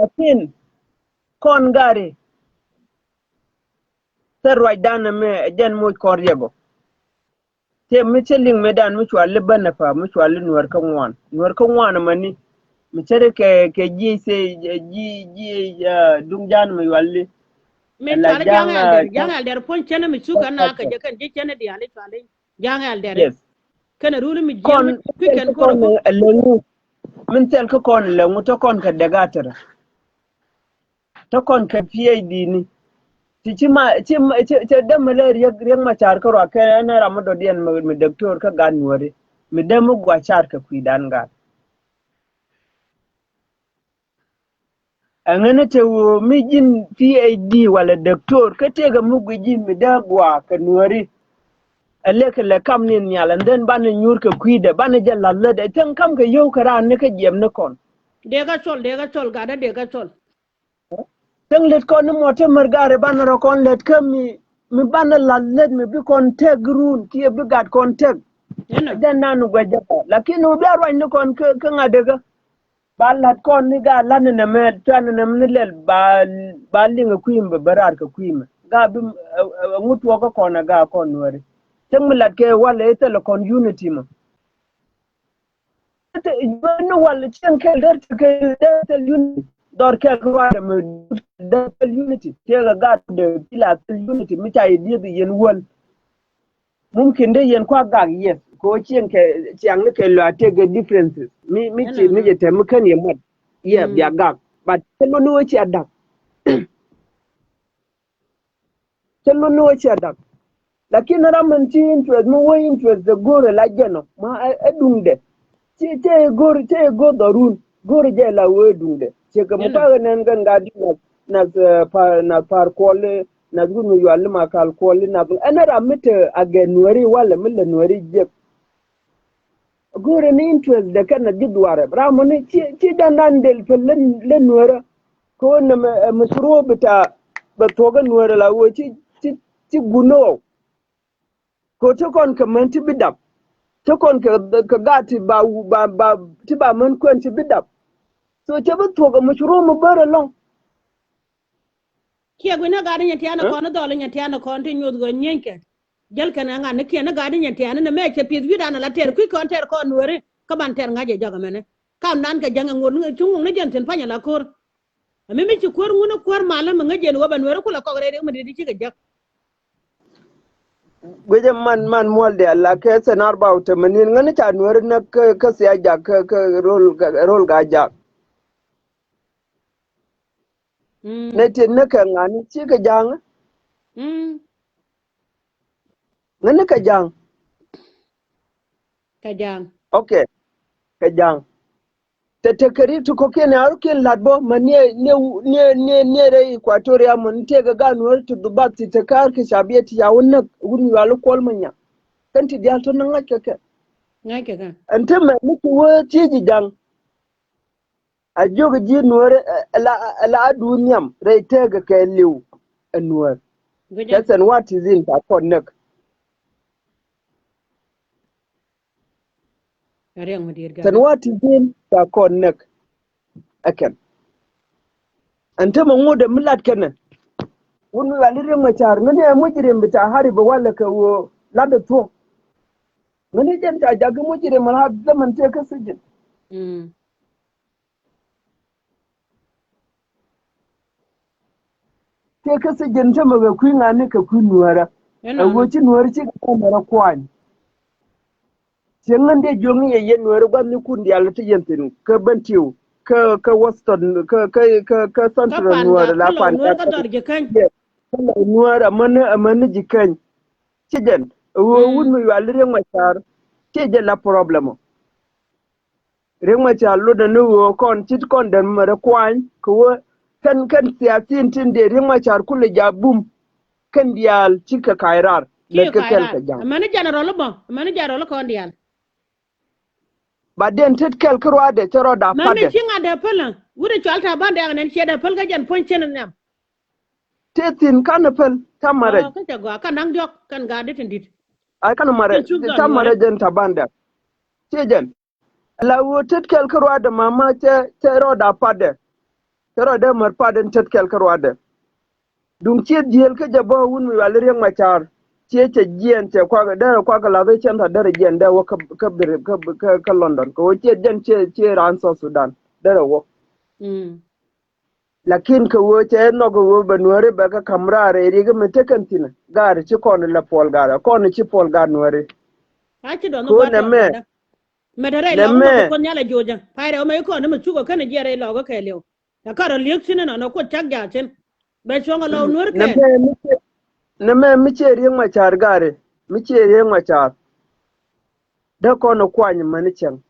akin kon gari terwa dana me jen mo koryego te mi cheling medan mi wali bana fa mi wali nuor ka ngwan mani mi chere ke ji se ji dung jan mi wali me twala jangal der pon chene mi suga na ka je kan je chene di ale twala jangal der yes kana rulu mi kon ken ko lengu min tel ko kon lengu to kon ka degatara to kon ka PhD ni ti ma da malaria riyan machar ko ra ka na ramado dian mi doctor ka ganwore mi da mu gwa char ka kuidan ga angana te wo mi jin PhD wala doctor ka te ga mu jin mi da gwa ka nuori aleka le kam nin nyala den ban nyur ka kuida ban jalla le de tan kam ka yow kara ne ka jem ne kon de ga chol ga da de ga chol tan let kon mo te margare ban ro kon let kam mi ban la let mi bi kon te grun ti bi gat kon te den nanu gwa japa lakini u bi arwa ne kon ka ngadega balat kon ni ga lan ne me tan ne ne lel ba linga kuimba barar ka kuima ga bi ngutwo ko kona ga kon wori tengmilat ke wala ite kon unity ma ite no wala chen ke der ke der unity dor ke wala me der unity ke ga de pila unity mi ta yi di yen wol mumkin de yen kwa ga yes ko chen ke chiang ne ke lo ate ge differences mi chi ni je tem kan ye mat ye ya ga but telo no chi adak telo no chi adak lakini ramen ti interest mo wo interest de gore la jeno ma edungde te go dorun gore je la wo edungde che ka mutaga nen gan gadi na par kole na gunu yo al ma kal kole na ana ramite agenwari wala mille nwari je gore ni interest de kana jidware ramone ti danan del pelen le nwara ko na masro bita ba toga nwara la wo ti guno ko ta kon ka man ti bidap ta kon ka gati ba ti ba man kon ti bidap so ta bi to ga mashru mu bara long kia gwina gadi nyati ana kono dole nyati ana kono ti nyud go nyenke jel kana nga ne kia na gadi nyati ana na me ke pid vida na la ter ku kon ter kon wore ka ban ter ngaje jaga mene kam nan ka janga ngur chung ne jenten panya la kor ami mi ci kor nguna kor malam ngaje no ban wore kula ko re mu di ci ga jak gwajen man molde Allah ka sanar ba ta manin ngani ta nuwar na ka siya ja ka rol ga ja ne te na ka ngani ci ka jang ngani ka jang okay ka jang ta kari to ko ke na arkin ladbo mane ne re equatoria mun te ga ganuwar to dubat ta kar ka shabiyati ya wannan guni walu kol manya kan ti dia to nan ngake ka ante ma muku wo ti ji dang a joga ji nuwar la duniyam re te ga kai lew nuwar that's and what is in ta connect san what is in ta connect akan anta mango da millat kana wani walirin machar ngane mujirim bita hariba wala ka wo lada to ngane janta jaga mujirim har zaman te ka sujin ke ka se jen ta maga ku ngani ka ku nuara eno wo chi nuara chi ka mara kwan sengan de jongi ye nuara gwa ni kun dial ti yentin ka bantiu ka western ka ka central pan ga nuara ka la lo pan nuor ka ka dor je kan nuara man jikan chijen wo wun mi wal re machar cheje la problemo re machar lo da no kon chit kon den mara kwan ko kan siasin tin de re machar kule jabum kan dial chika kairar ki let ka kel kairar ka jam amani general bo amani general ko ndial ba den tet kel krwa de chero da mami pade chinga de pala wuri chalta bande an che de pal ga jan pon chen nam tetin kan pel tamare ka go kan nang jok kan ga de tindit ay kan mare chen chu don tamare nuore den tabanda chejen la wo tet kel krwa de mama chero da pade chero de mar paden tet kel krwa de dum che diel ka jabo wun mi wal re machar che jien che kwa ga la ve chen ta dare jien da wo ka London ko che jen che ran so Sudan dare wo lakin ka wo che no go wo banware ba ka kamrare ri ga metakantina gar ci kon la pol gara kon ci pol gar nuare ha ci don ko gwa ton gada medare ne lo ma ko me kon nyala joja pare o mai ko ne mu chugo kan jere lo ga ke lew da karo liek sine no ko chak ja chen be chonga lo nur ne ke me ne me mi ce ri machar gare mi ce ri machar da kon kwany mani chen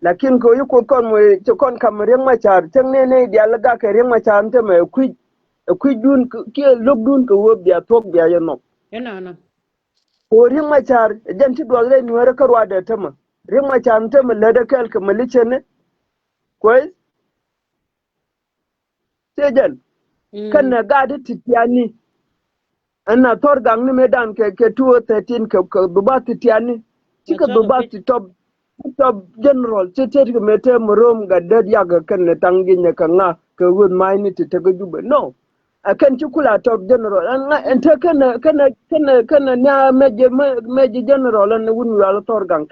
lakin ko yi ko kon mo ci kon kam ri machar chen ne dia la ga ka ri machar te me ku dun ke lok dun ko wo biya tok biya yo no ena na ko ri machar jan ti do le nuare karwa da tama ri machar te me la da kal ka mali ne kwai sejan kan na gadi titiani ana tor gang ni medan ke 2013 ke duba titiani chika macho ga duba pe ti top general che ke mete morom ga dad ya ga kan ne tangi ne kanga ke won mai ni te ga juba no akan ci kula top general an ta kana na meje general an wun wala tor gang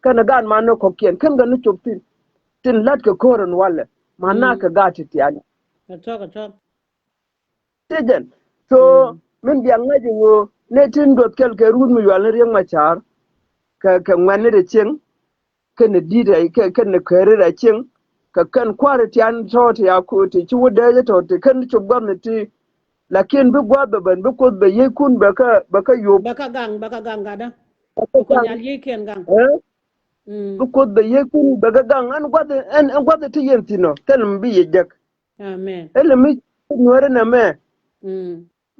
kana gan ma no kokien kan ga no choptin tin lat ka koron wala mana ka gati titiani macho sejen so min biang ngaji wo ne tin dot kel ke run mi wala riang machar ka ngwane de cheng ka ne dida ka ne kere da cheng ka kan kwara ti an to ti ya ko ti chu de to ti kan chu gam ne ti lakin bi gwa be ban bi ko be ye kun be ka yob baka gang gada ka ko kan nyal ye ken gang bi ko be ye kun be ga gang an gwa de ti yen ti no tel bi ye jak amen ele mi nuore na me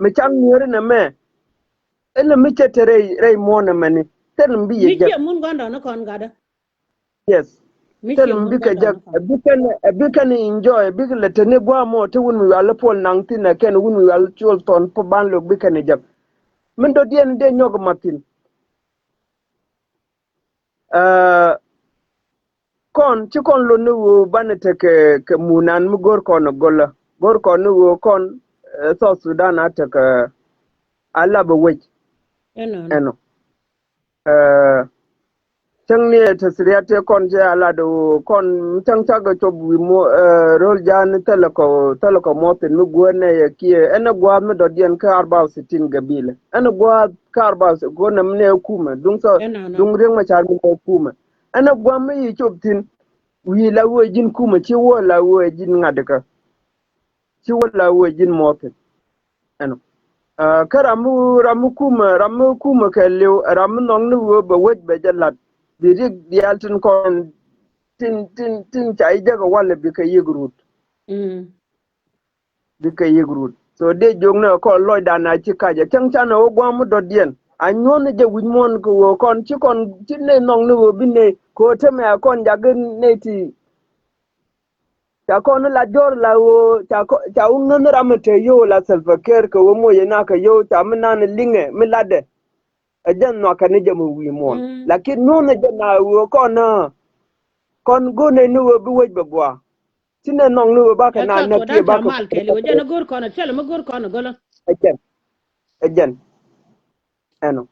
mi chang nuore na me ele mi chetere rei mona mani tel mbi ye mi jak che mun gondo no kon gada yes mi tel che mbi mun ka gondo jak no kon abikan enjoy big le tene gwa mo te wun mi wala pol nang tin na ken wun mi wala chol ton po ban lo bikan jak min do dien de nyog matin uh kon ci kon lo nu wo banete ke munan mu gor kon gola gor kon nu wo kon so Sudan ata ka ala ba wej eno tang ne tasriyate kon je ala do kon tang taga to bu mo rol jan talako moten mu gone ya kie ena gwa me do dien ka 64 gabila ena gwa ka 40 gona mne kuma dung reng ma char mne kuma ena gwa me yi choptin wi la wo jin kuma ci wo la wo jin ngadaka ci wo la wo jin moten eno ka ramu kuma ka lew ramu nong nu wo ba wej ba jalat birik dialtin kon tin chai jaga wala bi ka yigrut so de jongna ko loy dana ci kaja chang chana o gwamu do dien anyon je wimon ko wo kon ci ne nong nu wo binne ko teme kon jagin neti ta kon la jor la wo ta ungan ramate yo la selfaker ko wo mo yena ka yo ta minan linge milade ajan no ka ne jamu wimon lakin nuna jana wo kon gone ni wo bi wej bagwa tine nong ni wo ba ka ya na sa na to ki dan ba ta ka mal ke le jana gor kono chele ma gor kono golo ajan eno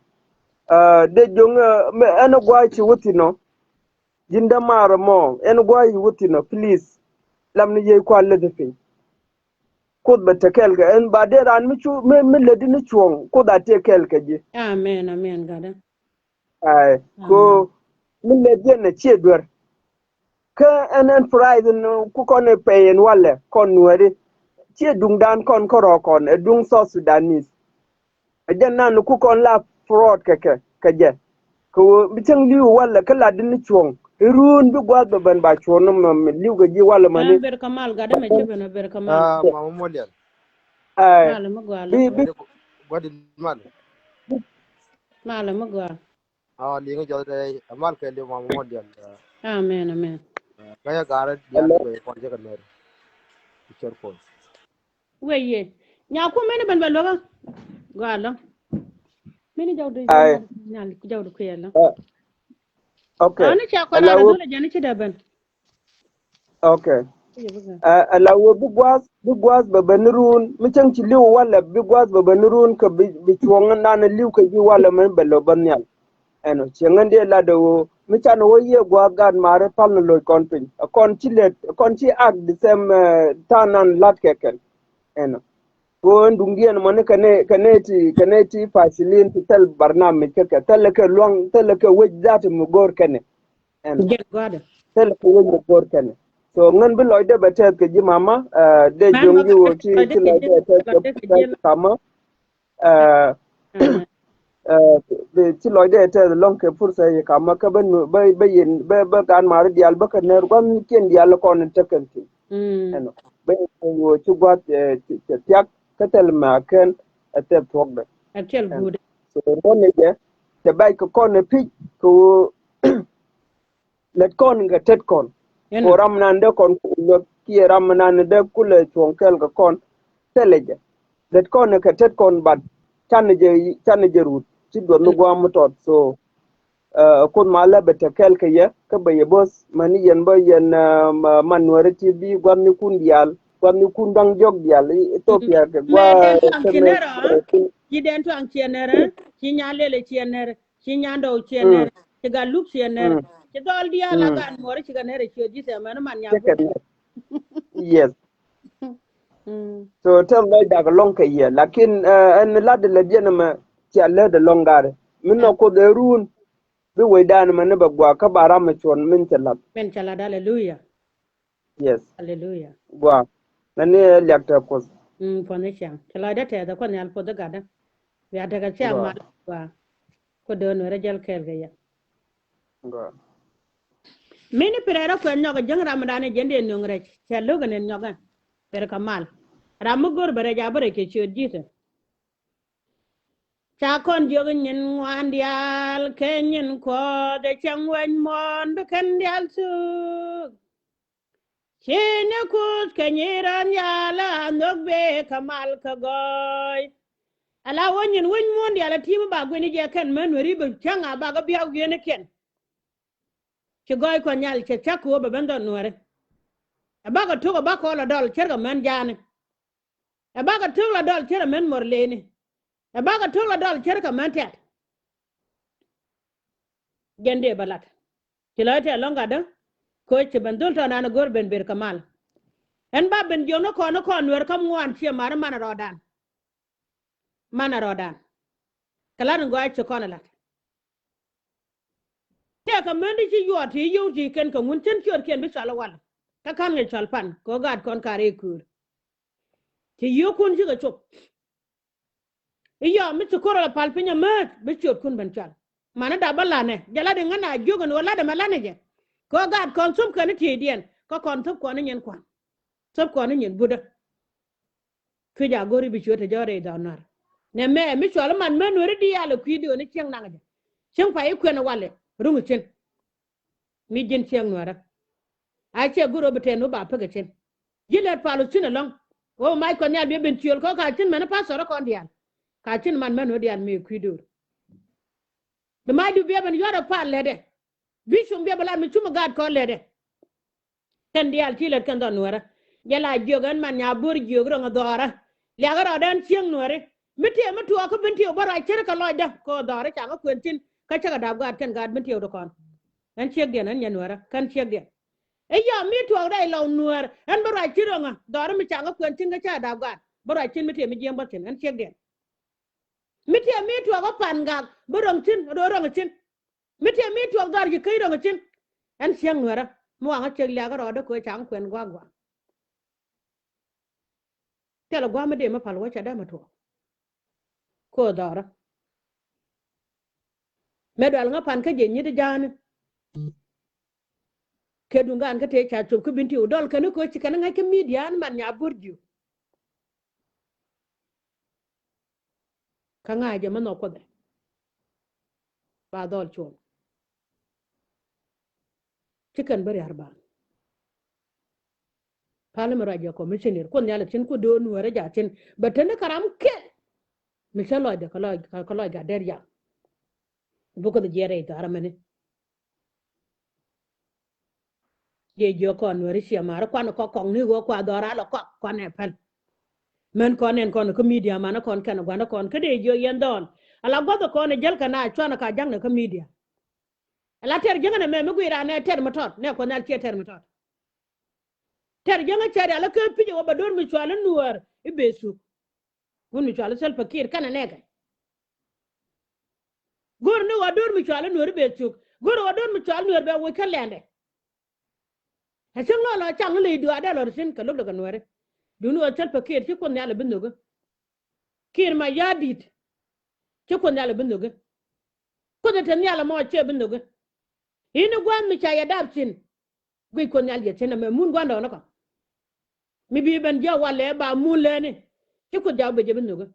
de jong me eno gwa ci wutino jinda maro mo eno gwa yi wutino please lam ni ye kwa le de fi kud betekel ga en bade ran mi ledi ni chuong kud atekel ka ji Amen, amen, God. ai ko mi ledi na che dwer ka en prize no ku kon payen wale kon nuari che dung dan kon koro kon dung so Sudanese ajan nan ku kon la fraud ka je ko bitang liu wala kala din chuong run bi gwa ban ba chuong no liu ga ji wala mani Ber kamal God me chebe na ber kamal. mama molian ai Mala magwala. bi wadi mal Mala magwala. linga jode amal ke le mama molian Amen, amen. kaya gara dial ko ko je kan mer picture ko Weye. Nya ku mene ban ban loga. Gwala. Mene jawdu ai nyal jawdu ku yalla. okay Ani cha ko na alawo dole jani ci daban. okay alawo bi gwas ba banirun micang ci liu wala bi gwas ba banirun ka bi chuong na liu ka ji wala man belo banyal eno chengan de la do michan wo ye gwa gad mare pal no loy konpin kon ci ak the same tanan lat keken eno ko ndungien mon kaneti fasilin ti tel barnamij keke tel ke long tel ke wejdat mu gor kene eno Get God. tel ke wej mu gor kene so ngan bi loy de betet ke ji mama de Man jongi maga wo ci de loy de ke jela. kama ci loy de te long ke fursa ye kama ka ben ba yin ba kan mar dial ba ka ner gon ken dial ko ne tekanti eno ba wo ci got tiak ka tel ma ken te fogde Atel good. so ron ne te bay ko kon pi ko let kon ga tet kon ko ram nan de kon lo ki ram nan de kule chonkel ga kon teleje let kon ka tet kon bad chan je rut ci do no gwa mutot so kun mala beta kelke ye ka baye bos mani yen ba yen man wari ti bi gwam ni kun dial gwam ni kun dang jog dial Ethiopia ke Me gwa den to ang keme chenera. Ci den to ang chenera. Ci nyalele chenera. Ci nyando chenera. Ci galuk chenera. Ci dol dia la gan mori ci ganere ci di se man man nyago. yes so tell me da long ka ye lakin en la de le bien ma ci alle de longare min no ko de run bi we dan ma ne ba gwa ka bara ma chon min talab Men chala hallelujah. yes Hallelujah. gwa na ne lekta ko Pone chang. Chala da te da ko nyal po da gada. Ya daga chang gwa mal wa. Ko do no rejal kel ga ya. gwa Mini pirera ko nyoga jeng ramadane jende nungre. Chalo ga nen nyoga. Per kamal. Ramu gor bare ja bare ke chod jita. Cha kon joga nyen wandial kenyen ko de chang wen mon be kan dial su. Chene kus kenyiran yala nogbe kamal kagoy. Ala wonyin won mon dial timu ba gweni je kan men wori be changa ba ga biaw gene ken. Che goy ko nyal che chakwo be bendo nuore. Abaga tugo ba ko la dol cherga men jane. Abaga tugo la dol cherga men morleni. Abaga tugo la dol cherga men tet. Gende balat. Tilate longa da ko che bandul to na gor ben ber kamal. En ba ben jono ko no kon wer kam wan che mar mana rodan. Mana rodan. Kala ngo ay che kono lat. Te ka men di ci yoti yuti ken ka mun chen chor ken bi sala wala. Ka kan nge chal pan ko gad kon kare kur. Ti yokun ci ga chop. Iyo mi ci koro la palpinya mat bi chot kun ban chal. Mana da balane jala de ngana jogan wala da malane je. Ko gad kon sup kan ti dien ko kon sup kon nyen kwan. Sup kon nyen buda. Ku ja gori bi chot jore da nar. Ne me mi chol man men wori di yala ku di oni cheng nanga je. Cheng fa ikwen wale rungu chen. Mi jin cheng nwara. A che guro beten ba paga chen. Jilet palu chin long. O mai kon yal be ben tiol ko ka chin men pa soro kon dial. Ka chin man men wodi an me ku dur. The my do be able to part lede. Bishum be able to chuma God call lede. Ten dial chilet kan don wara. Jala jogan man ya bur jogro ngadora. Lagara dan chiang nuare. Miti amatu ako binti obara chere ka loida ko dore changa kwentin ka chaga dab God kan God binti odokon. Kan chiek dia nan yanwara kan chiek dia. e ya mi to dai law nuer an bara chiro nga dor mi changa kwen tin ga cha da ga bara chin mi te mi jeng batin an chek den mi te mi to ga pan ga borong tin do rong tin mi te mi to dar ji kai rong tin an siang nuera mo nga chek la ga ro da ko chang kwen gwa tela gwa me de ma pal wa cha da ma to ko dora me dal nga pan ka je ni de jan ke du ngan ka te cha chop ku binti udol ka no ko ci kan nga ke media man nya burju ka nga je ma no ko de ba dol chom ci kan bari harba pala ma raja ko missionner ko nyala tin ko do nu ra ja tin batana karam ke misalo de kala ga der ya bu ko de jere ta aramane je jo ko nu ri sia mara kwa ko kong ni go kwa dora lo ko kwa ne pan men ko nen ko ko media mana kon kan gwana kon ke de jo yen don ala godo ko ne jel kana chwana ka jang ne ko media ala ter janga ne me gwira ne ter matot ne ko nal ke ter matot ter janga chere ala ke pije wo bador mi chwala nuwer ibesu gun mi chwala sel fakir kana ne ga gor ne wador mi chwala nuwer ibesu gor wador mi chwala nuwer be wo kalende ha chango lo chang le du ada lo sin ka loblo kan were dunu wa sel fakir ci ko ne ala bindoga kir ma yadit ci ko ne ala bindoga ko de tan yala mo che bindoga ina gwan mi cha ya dabsin gui ko ne ala tena me mun gwanda no ko mi bi ben ja wale ba mun le ni ci ko jaw be je bindoga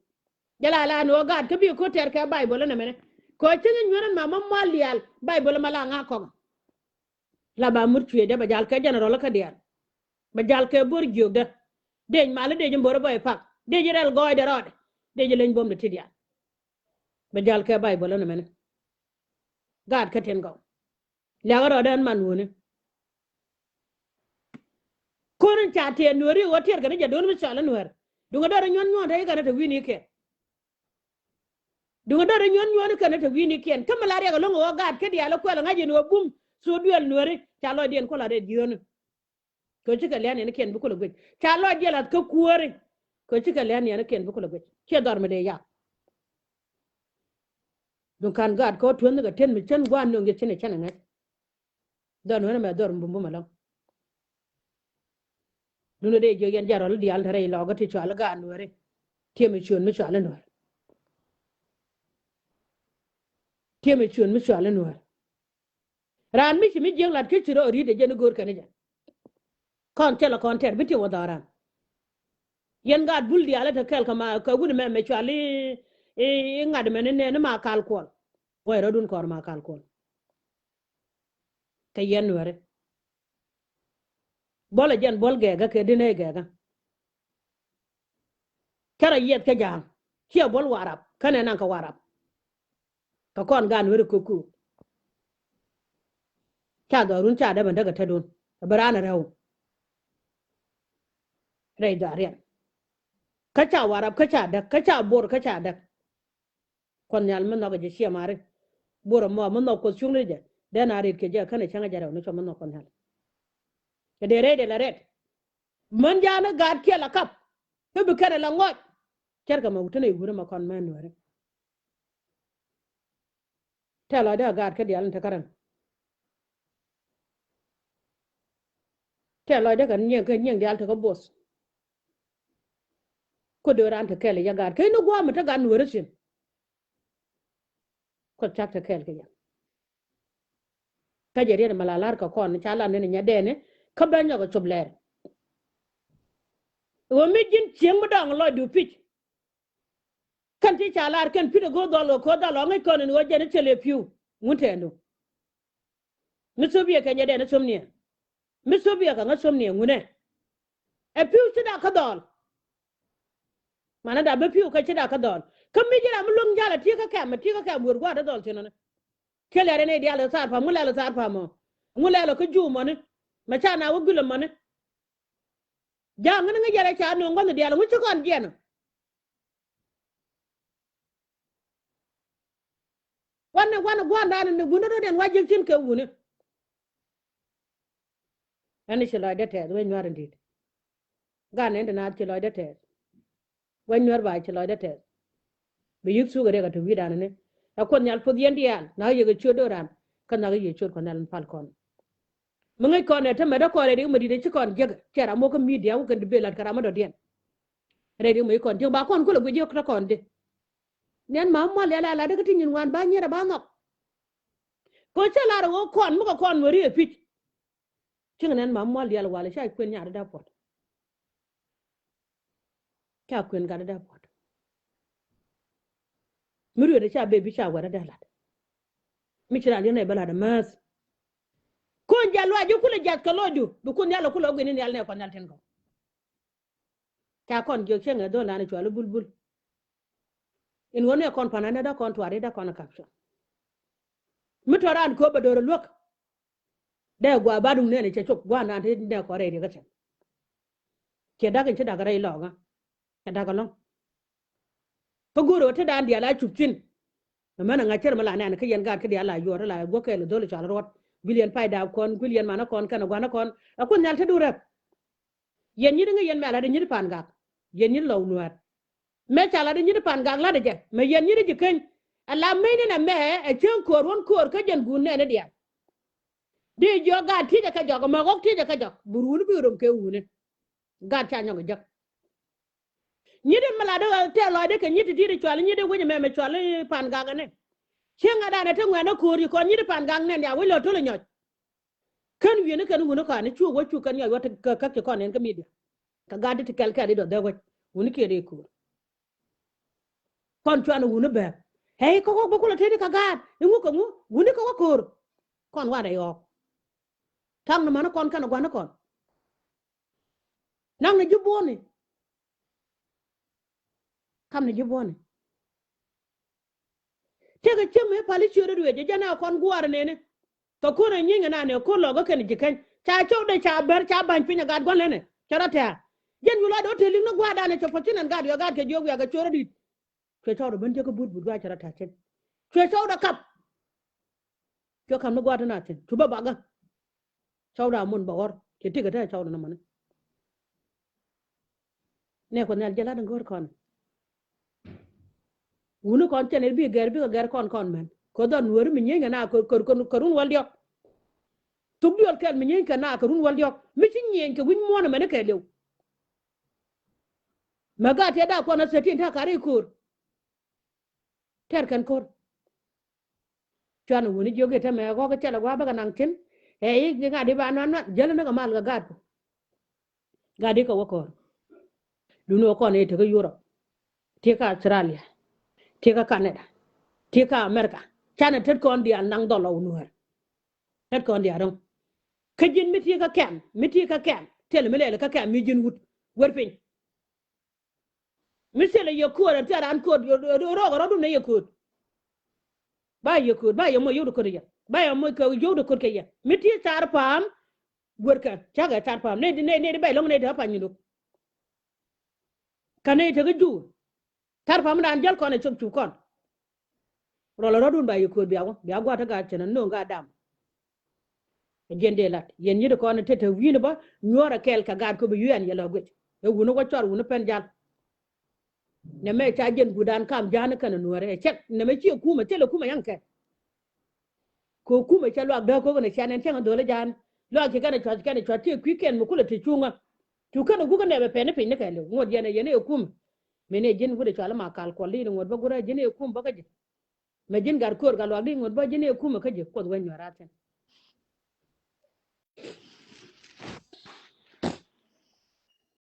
jala la no gad ke bi ko ter ka bible na mene ko tin ñoran ma mam malial bible mala nga ko la ba murtuye de ba jal ka general ka dial ba jal ke bor jogda deñ mala deñ mboro boy pak deñ rel goy de rode deñ leñ bom de tidia ba jal ke bible na mene gad ka ten go la ga rode man woni korin cha te nori o ter ga de don mi sala nor du ga do ñon ñon tay ga na te wini ke du ga do ñon ka na te wini ken kam la re ga lo go gad ke dia lo ko la ngaji no bum so duel nori cha lo den ko la de dionu ko ci ka lene ne ken bu ko la gwe cha lo de la ka kuore ko ci ka lene ne ken bu ko la gwe ke dor me de ya dun kan gad ko tun ga ten mi chen gwan no nge chene chene ne don wona me dor mbumbu ma law dun de jo yen jarol di al tare lo ga ti chal ga nore tie mi chun mi chal nore tie mi chun mi chal nore ran mi mi jeng lat ke chiro ri de jen gor kan ja kon tela kon ter biti wadaran yen gad bul di ala ta kel kama ka gudu me chali e ngad me ne ma kal kol way rodun kor ma kal kol ka yen nore bola jen bol ge ga ke dine ge ga kara yet ka jang kia bol warap kane nan ka warap ka kon gan wuri kuku cha do run cha da ban daga ta don barana rawo rai darian ka cha warap ka cha da ka cha bor ka cha da kon nyal men no ga je mare bor mo men no ko chung le je de na rit ke je kane changa jaraw no cho men no kon hal ke de re de la ret man jana gad kia la kap ke bu kane la ngot ker ka ma wutene gure ma kon men wore tela da gad ke dial ta karan tela da kan nyen dial ta ko bos ko do ran ta kele ya gad ke no gwa ma ta gan wore sin ko chak ta kele ke ya ka je re malalar ka kon cha la ne nya de ne ka ban yo ko chobler wo mi jin chieng mo dang lo du pich kan ti cha lar kan pide go do ko da lo ngai kon ni wo je ne tele piu mutendo mi so biye ka nya de ne somnia mi so biye ka nga somnia ngune e piu ti da ka dol mana da be piu ka ti da ka dol kam mi jira mu lung jala ti ka ka wor gwa da dol tinana kele re ne dia le sar pa mu le sar pa mo mu le ko ju mo ne ma cha na wo gulo mo ne ja ngana nga jara cha no ngono dia le mu ci kon jeno wana gwanda ne guna do den wajil tin ke wune ani ci loy de te we ñor ndit ga ne na ci loy de te we ñor ba ci loy de te be yik su ga de ga to wi dan ne a kon nyal pod yendi yan na ye ga chodo ran kan na ye chod kon nan pal kon mo ngai kon ne te me da ko re di de ci kon je kera mo ko media ko de belat kara ma do den re di mo kon je ba kon ko lo gu je ko kon de nen ma mo le la de ga tin wan ba nyera ba nok ko ce la ro kon mo ko kon wori e pich tinga nen ma mo le la wala sha kwen nyaade da pot ka kwen ga da pot muri de sha be bi sha wara da la mi ci ran ne bala da mas ko jalwa ju kula jat kaloju bu kun yalla kula ogini yalla ne ko nal ten ko ka kon jo chenga do la ne chwalu bulbul in woni kon panana da kon tware da kon kapsha mi to ran ko badoro lok da gwa badum ne ce chok gwa na te ne ko re ga chen ke da ke da ga re lo ga ke da ga long ko guro te da ndi ala chupchin mana nga cher mala ne ke yen ga ke di ala yo la go ke lo do le chala rot billion payda kon billion mana kon kana gwana kon akun nyal te dure yen nyidi nga yen mala de nyidi pan ga yen nyidi law nuat me chala de nyidi pan ga la de je me yen nyidi jiken ala me ni na me e chen kor won kor ka jen gun ne dia di jo ga ti ka jog ma gok ti ka jog burul bi rom ke wune ga cha nyo ga nyidi mala de te lo de ke nyidi ti chwal nyidi wonye me chwal pan ga ne chenga da na te ngwana kor yi kon nyidi pan ga ne dia wi lo to lo nyo kan wi ne kan wune ka ne chu wo chu kan ya wata ka ke kon en ka media ka ga de kel ka de do de wo wune ke re ko kon chwana wune be hey ko ko ko te ka ga ngu ko ngu wune ko kor kon wa da yo tang na mana kon kana gwana kon nang na juboni kam na juboni tega cheme pali chure ruwe je jana kon guar nene to ko na nyinga na ne ko logo ken jikan cha chow de cha ber cha ban pinya gad gon lene charata jen wula do te lingna gwa da ne to potinan gad yo gad ke jogu ya ga chure dit ke chow do ban je ko bud gwa charata chen ke chow da kap ke kam no gwa na chen tuba baga chow da mun bawor ke tiga ta chow na man ne ko nal jala da gor kon wunu kon chen bi gar kon men ko don wor mi nyinga na ko run wal dio tubdiol kel mi nyinga na ko run wal dio mi ci nyen ke win mo na men ke lew maga te da ko na setin ta kare kur ter kan kor chan wuni joge ta me ko ke la wa ba nan kin e yi ga di ba nan jel na ga mal ga gad ga di ko ko duno ko ne te ko Europe te ka Australia te ka Canada te ka America chana tet ko ndi an nang dolo nuer tet ko ndi adon kajin miti ka kem tel mele ka kem mi jin wut werpin misele yekura taran ko ro do ne yekur ba yo mo yodo ko ya ba yo mo ko yodo ko ke ya miti tar pam werka chaga tar pam ne ba long ne da pa nyino kane te ga ju tar pam dan jal ko ne chop chu kon ro dun ba yekur biago ta ga chena no ga dam jende lat yen nyide ko ne tete wino ba nyora kel ka gad ko be yen yelo gwe e wuno ko chor wuno pen jal ne me ta jen gudan kam jana kana nuore cek ne me ci kuma tele kuma yanke ko kuma ce lo da ko ne chanen tenga dole jan lo ke kana chwa ti kwiken mu kula ti chunga tu kana guga ne be pene pene ka le ngod yene kuma me ne jen gude chala ma kal ko li ngod ba gura jene kuma ba ka je me jen gar kor ga lo ngod ba jene kuma ka je ko wen nyora ten